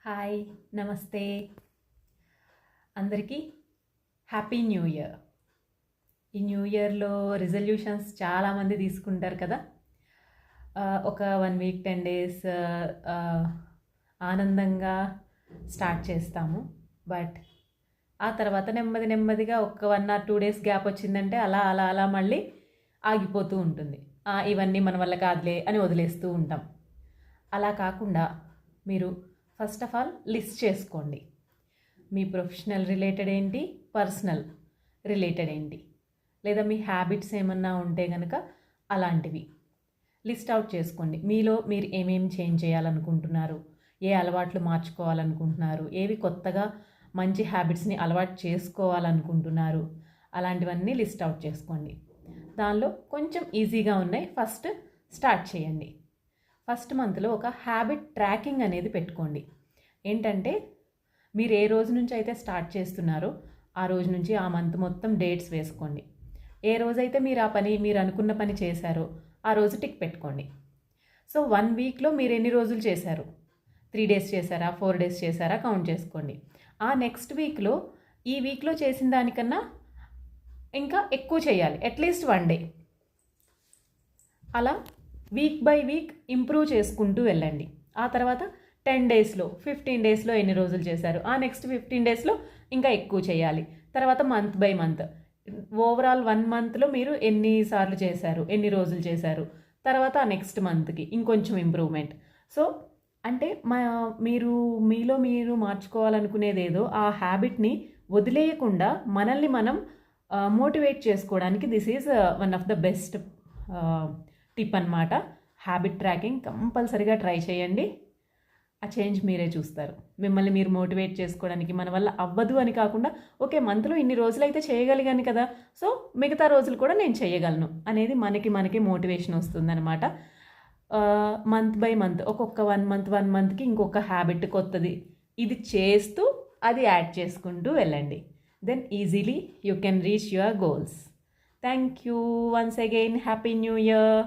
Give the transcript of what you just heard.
Hi, నమస్తే అందరికీ. Happy new year. ఈ న్యూ ఇయర్లో రిజల్యూషన్స్ చాలామంది తీసుకుంటారు కదా. ఒక 1 వీక్ 10 డేస్ ఆనందంగా స్టార్ట్ చేస్తాము. బట్ ఆ తర్వాత నెమ్మదిగా ఒక 1 or 2 డేస్ గ్యాప్ వచ్చిందంటే అలా అలా అలా మళ్ళీ ఆగిపోతూ ఉంటుంది. ఇవన్నీ మన వల్ల కాదులే అని వదిలేస్తూ ఉంటాం. అలా కాకుండా మీరు ఫస్ట్ ఆఫ్ ఆల్ లిస్ట్ చేసుకోండి. మీ ప్రొఫెషనల్ రిలేటెడ్ ఏంటి, పర్సనల్ రిలేటెడ్ ఏంటి, లేదా మీ హ్యాబిట్స్ ఏమన్నా ఉంటే కనుక అలాంటివి లిస్ట్ అవుట్ చేసుకోండి. మీలో మీరు ఏమేమి చేంజ్ చేయాలనుకుంటున్నారు, ఏ అలవాట్లు మార్చుకోవాలనుకుంటున్నారు, ఏవి కొత్తగా మంచి హ్యాబిట్స్ని అలవాటు చేసుకోవాలనుకుంటున్నారు, అలాంటివన్నీ లిస్ట్ అవుట్ చేసుకోండి. దానిలో కొంచెం ఈజీగా ఉన్నాయి, ఫస్ట్ స్టార్ట్ చేయండి. ఫస్ట్ మంత్లో ఒక హ్యాబిట్ ట్రాకింగ్ అనేది పెట్టుకోండి. ఏంటంటే మీరు ఏ రోజు నుంచి అయితే స్టార్ట్ చేస్తున్నారో ఆ రోజు నుంచి ఆ మంత్ మొత్తం డేట్స్ వేసుకోండి. ఏ రోజైతే మీరు అనుకున్న పని చేశారో ఆ రోజు టిక్ పెట్టుకోండి. సో 1 వీక్లో మీరు ఎన్ని రోజులు చేశారు, 3 డేస్ చేశారా, 4 డేస్ చేశారా కౌంట్ చేసుకోండి. ఆ నెక్స్ట్ వీక్లో ఈ వీక్లో చేసిన దానికన్నా ఇంకా ఎక్కువ చేయాలి, అట్లీస్ట్ 1 డే. అలా వీక్ బై వీక్ ఇంప్రూవ్ చేసుకుంటూ వెళ్ళండి. ఆ తర్వాత 10 డేస్లో 15 డేస్లో ఎన్ని రోజులు చేశారు, ఆ నెక్స్ట్ 15 డేస్లో ఇంకా ఎక్కువ చేయాలి. తర్వాత మంత్ బై మంత్ ఓవరాల్ 1 మంత్లో మీరు ఎన్నిసార్లు చేశారు, ఎన్ని రోజులు చేశారు, తర్వాత ఆ నెక్స్ట్ మంత్కి ఇంకొంచెం ఇంప్రూవ్మెంట్. సో అంటే మీలో మీరు మార్చుకోవాలనుకునేది ఏదో ఆ హ్యాబిట్ని వదిలేయకుండా మనల్ని మనం మోటివేట్ చేసుకోవడానికి this is one of the best tip అన్నమాట. హ్యాబిట్ ట్రాకింగ్ కంపల్సరీగా ట్రై చేయండి. ఆ చేంజ్ మీరే చూస్తారు. మిమ్మల్ని మీరు మోటివేట్ చేసుకోవడానికి మన వల్ల అవ్వదు అని కాకుండా, ఓకే మంత్లో ఇన్ని రోజులైతే చేయగలిగాను కదా, సో మిగతా రోజులు కూడా నేను చేయగలను అనేది మనకి మోటివేషన్ వస్తుందన్నమాట. మంత్ బై మంత్ ఒక్కొక్క 1 మంత్కి ఇంకొక హ్యాబిట్ కొత్తది ఇది చేస్తూ అది యాడ్ చేసుకుంటూ వెళ్ళండి. Then easily you can reach your goals. Thank you once again. Happy new year.